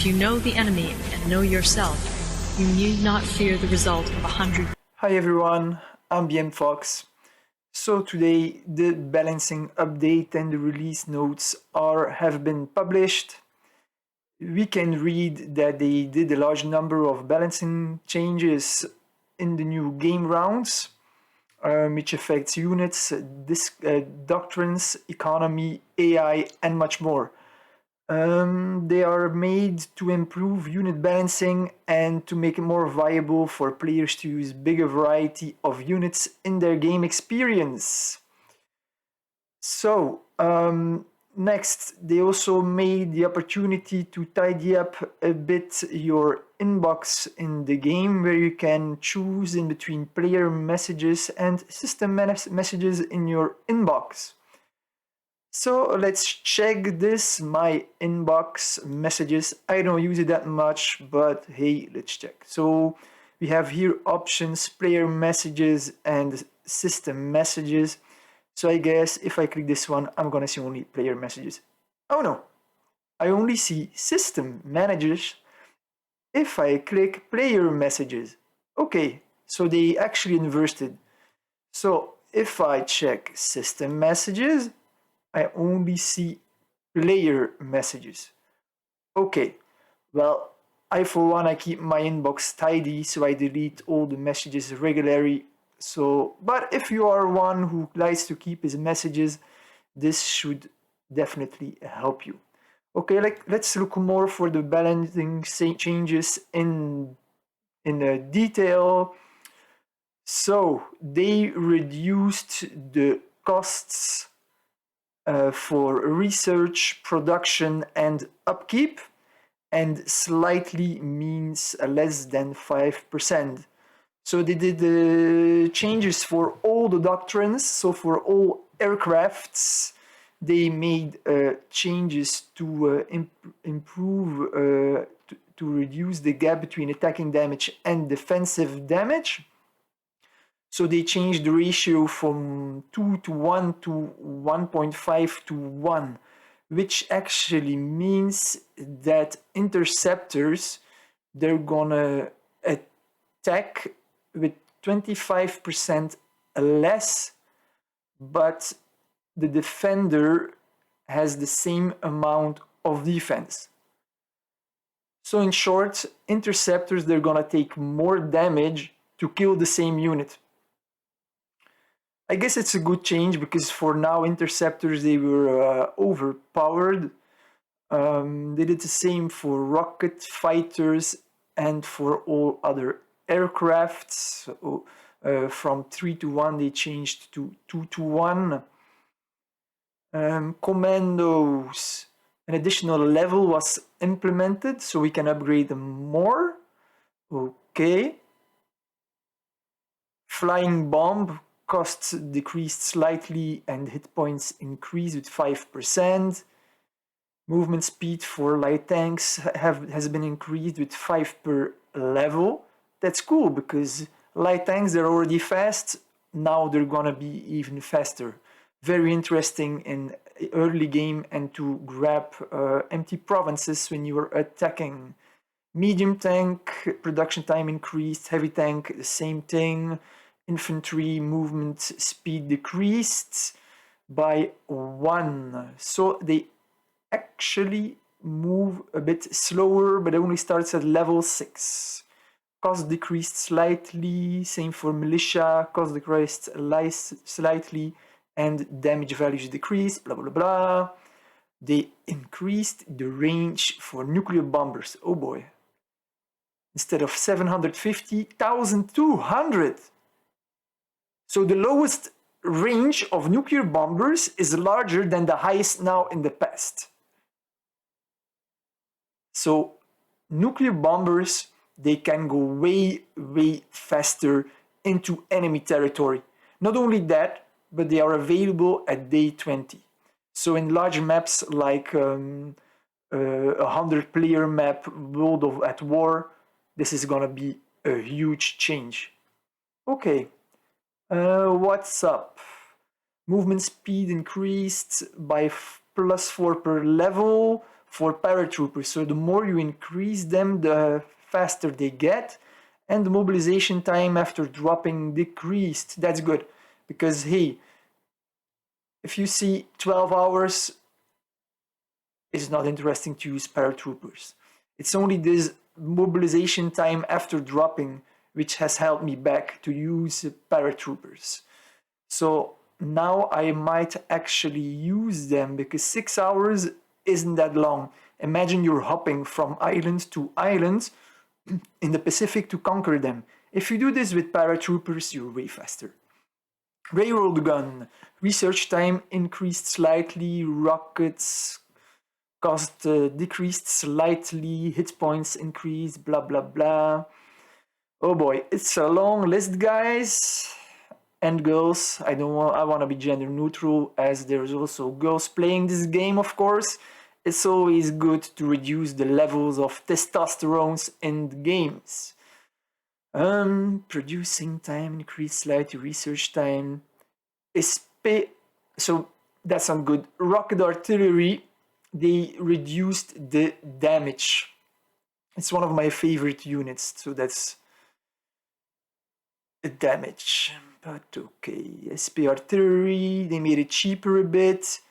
If you know the enemy and know yourself, you need not fear the result of 100. Hi everyone, I'm BM Fox. So today the balancing update and the release notes have been published. We can read that they did a large number of balancing changes in the new game rounds, which affects units, doctrines, economy, AI, and much more. They are made to improve unit balancing and to make it more viable for players to use bigger variety of units in their game experience. So, next, they also made the opportunity to tidy up a bit your inbox in the game, where you can choose in between player messages and system messages in your inbox. So let's check this, my inbox messages. I don't use it that much, but hey, let's check. So we have here options, player messages and system messages. So I guess if I click this one, I'm gonna see only player messages. Oh no, I only see system managers if I click player messages. Okay, so they actually inversed it. So if I check system messages, I only see player messages. Okay, well, for one, I keep my inbox tidy, so I delete all the messages regularly. So, but if you are one who likes to keep his messages, this should definitely help you. Okay, let's look more for the balancing changes in detail. So they reduced the costs for research, production, and upkeep, and slightly means less than 5%. So they did changes for all the doctrines, so for all aircrafts, they made changes to improve, to reduce the gap between attacking damage and defensive damage. So they changed the ratio from 2 to 1 to 1.5 to 1, which actually means that interceptors, they're gonna attack with 25% less, but the defender has the same amount of defense. So in short, interceptors, they're gonna take more damage to kill the same unit. I guess it's a good change because for now interceptors, they were overpowered. They did the same for rocket fighters and for all other aircrafts. So, from 3 to 1 they changed to 2 to 1. Commandos, an additional level was implemented so we can upgrade them more. Okay. Flying bomb costs decreased slightly and hit points increased with 5%. Movement speed for light tanks has been increased with 5 per level. That's cool because light tanks, they're already fast. Now they're gonna be even faster. Very interesting in early game and to grab empty provinces when you are attacking. Medium tank production time increased. Heavy tank, the same thing. Infantry movement speed decreased by 1. So they actually move a bit slower, but it only starts at level 6. Cost decreased slightly, same for militia, cost decreased slightly, and damage values decreased, blah blah blah. They increased the range for nuclear bombers. Oh boy. Instead of 750, 1,200. So the lowest range of nuclear bombers is larger than the highest now in the past. So nuclear bombers, they can go way, way faster into enemy territory. Not only that, but they are available at day 20. So in large maps like a 100-player map, World at War, this is gonna be a huge change. Okay. What's up? Movement speed increased by +4 per level for paratroopers. So the more you increase them, the faster they get. And the mobilization time after dropping decreased. That's good. Because, hey, if you see 12 hours, it's not interesting to use paratroopers. It's only this mobilization time after dropping which has held me back to use paratroopers. So now I might actually use them because 6 hours isn't that long. Imagine you're hopping from island to island in the Pacific to conquer them. If you do this with paratroopers, you're way faster. Railroad gun. Research time increased slightly. Rockets cost decreased slightly. Hit points increased. Blah blah blah. Oh boy, it's a long list, guys. And girls. I want to be gender neutral, as there's also girls playing this game, of course. It's always good to reduce the levels of testosterone in the games. Producing time increased slightly. Research time is so that's not good. Rocket artillery, they reduced the damage. It's one of my favorite units, so that's the damage. But okay, SP artillery, they made it cheaper a bit.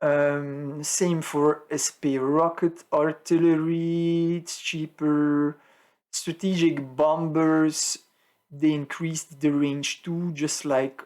Same for SP rocket artillery, it's cheaper. Strategic bombers, they increased the range too, just like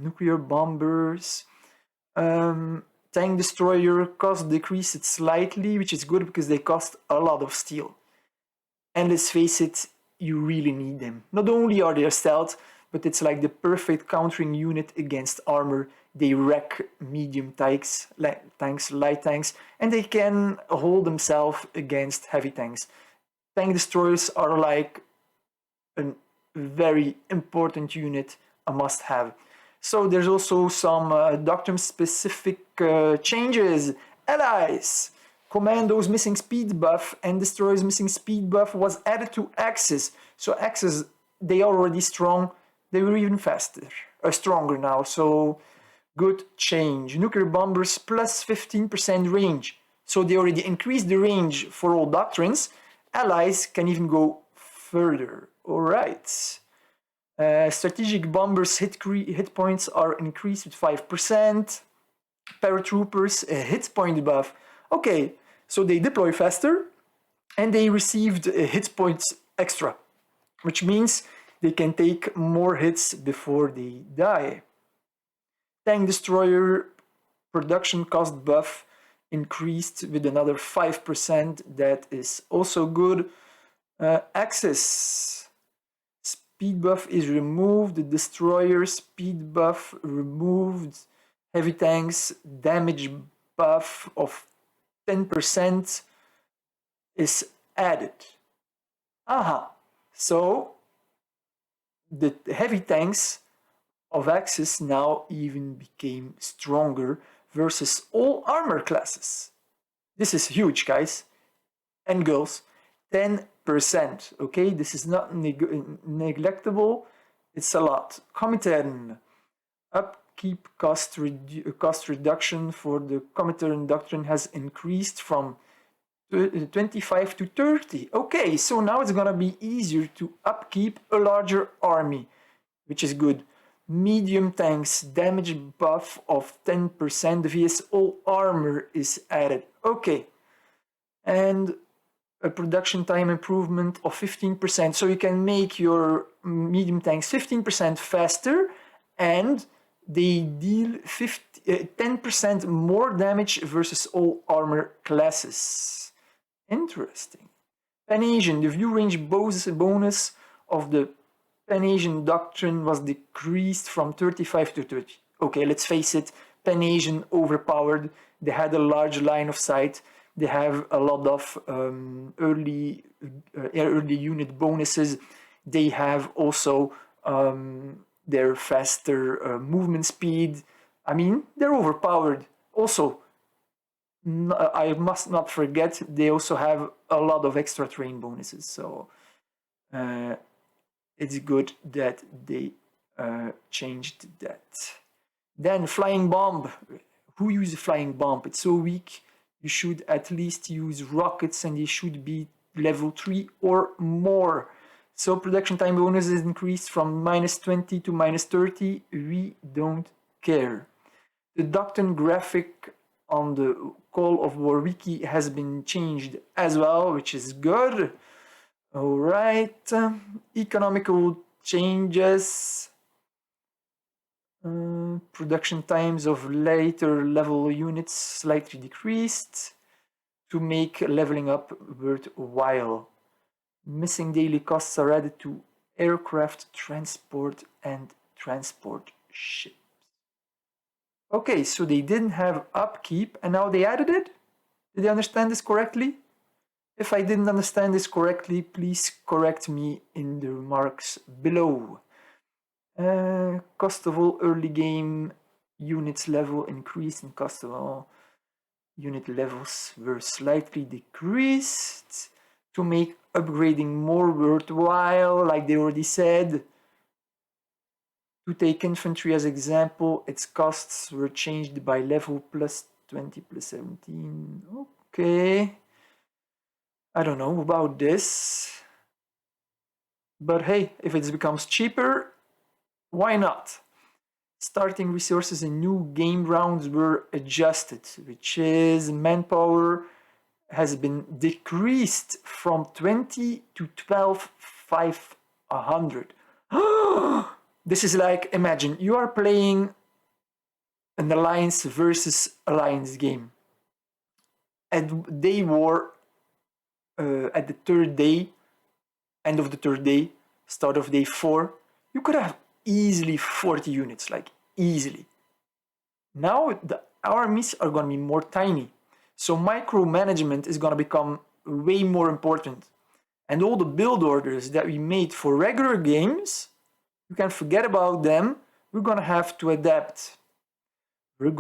nuclear bombers. Tank destroyer cost decreased slightly, which is good because they cost a lot of steel. And let's face it, you really need them. Not only are they stealth, but it's like the perfect countering unit against armor. They wreck medium tanks, light tanks, and they can hold themselves against heavy tanks. Tank destroyers are like a very important unit, a must-have. So there's also some doctrine-specific changes. Allies. Commando's missing speed buff and destroyers missing speed buff was added to Axis. So Axis, they are already strong. They were even faster, stronger now. So good change. Nuclear bombers plus 15% range. So they already increased the range for all doctrines. Allies can even go further. All right. Strategic bombers hit points are increased with 5%. Paratroopers hit point buff. Okay, so they deploy faster and they received hit points extra, which means they can take more hits before they die. Tank destroyer production cost buff increased with another 5%. That is also good. Axis speed buff is removed. The destroyer speed buff removed. Heavy tanks damage buff of 10% is added. Aha! So the heavy tanks of Axis now even became stronger versus all armor classes. This is huge, guys and girls. 10%. Okay, this is not neglectable. It's a lot. Comintern. Upkeep cost reduction for the Comintern doctrine has increased from 25 to 30. Okay, so now it's gonna be easier to upkeep a larger army, which is good. Medium tanks damage buff of 10%. The VS all armor is added. Okay, and a production time improvement of 15%. So you can make your medium tanks 15% faster, and they deal 10% more damage versus all armor classes. Interesting. Pan-Asian, the view range bonus of the Pan-Asian doctrine was decreased from 35 to 30. Okay, let's face it, Pan-Asian overpowered. They had a large line of sight. They have a lot of early unit bonuses. They have also their faster movement speed. I mean, they're overpowered. Also, I must not forget, they also have a lot of extra terrain bonuses. So it's good that they changed that. Then flying bomb. Who uses flying bomb? It's so weak. you should at least use rockets and they should be level 3 or more. So production time bonus is increased from -20 to -30. We don't care. The doctrine graphic on the Call of War wiki has been changed as well, which is good. All right. Economical changes. Production times of later level units slightly decreased to make leveling up worthwhile. Missing daily costs are added to aircraft transport and transport ships. Okay, so they didn't have upkeep and now they added it? Did I understand this correctly? If I didn't understand this correctly, please correct me in the remarks below. Cost of all early game units level increased and cost of all unit levels were slightly decreased to make upgrading more worthwhile, like they already said. To take infantry as example, its costs were changed by level +20 +17. Okay. I don't know about this. But hey, if it becomes cheaper, why not? Starting resources in new game rounds were adjusted, which is manpower has been decreased from 20 to 12,500. This is like, imagine you are playing an alliance versus alliance game, and they were at the third day, end of the third day, start of day 4. You could have easily 40 units, like easily. Now the armies are going to be more tiny, so micromanagement is going to become way more important. And all the build orders that we made for regular games, you can forget about them. We're going to have to adapt. Rare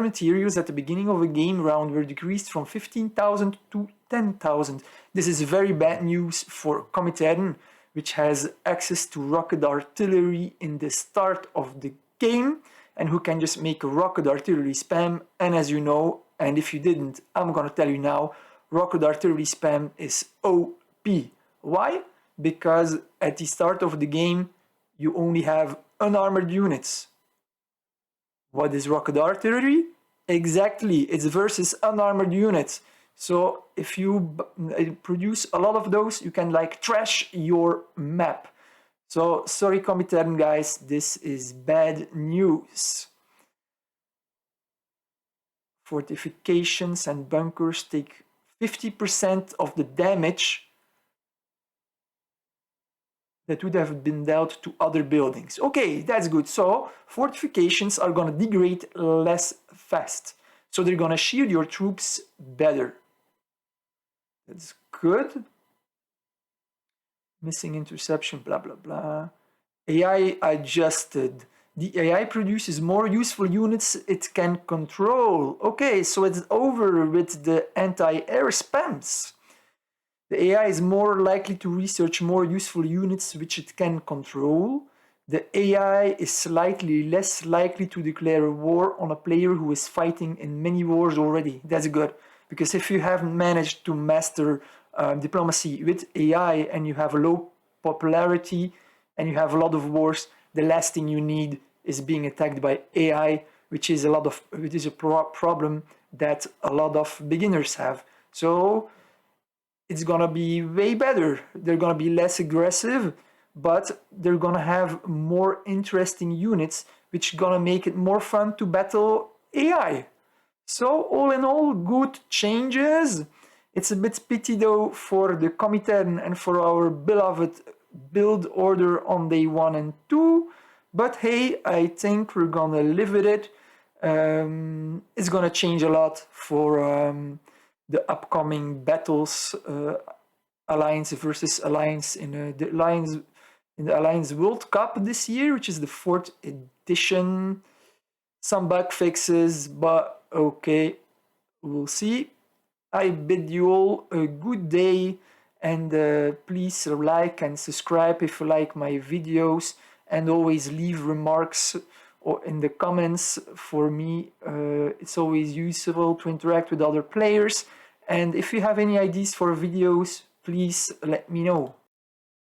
materials at the beginning of a game round were decreased from 15,000 to 10,000. This is very bad news for Comintern, which has access to rocket artillery in the start of the game, and who can just make a rocket artillery spam. And as you know, and if you didn't, I'm gonna tell you now, rocket artillery spam is OP. Why? Because at the start of the game, you only have unarmored units. What is rocket artillery? Exactly, it's versus unarmored units. So if you produce a lot of those, you can like trash your map. So sorry Comintern guys, this is bad news. Fortifications and bunkers take 50% of the damage that would have been dealt to other buildings. Okay, that's good. So fortifications are gonna degrade less fast. So they're gonna shield your troops better. That's good. Missing interception, blah, blah, blah. AI adjusted. The AI produces more useful units it can control. Okay, so it's over with the anti-air spams. The AI is more likely to research more useful units which it can control. The AI is slightly less likely to declare a war on a player who is fighting in many wars already. That's good, because if you haven't managed to master diplomacy with AI and you have a low popularity and you have a lot of wars, the last thing you need is being attacked by AI, which is a problem that a lot of beginners have. So it's gonna be way better. They're gonna be less aggressive, but they're gonna have more interesting units, which gonna make it more fun to battle AI. So all in all, good changes. It's a bit pity though for the Comintern and for our beloved build order on day 1 and 2. But hey, I think we're gonna live with it. It's gonna change a lot for the upcoming battles, Alliance versus Alliance in the Alliance World Cup this year, which is the 4th edition. Some bug fixes, but okay, we'll see. I bid you all a good day, and please like and subscribe if you like my videos, and always leave remarks or in the comments. For me, it's always useful to interact with other players. And if you have any ideas for videos, please let me know.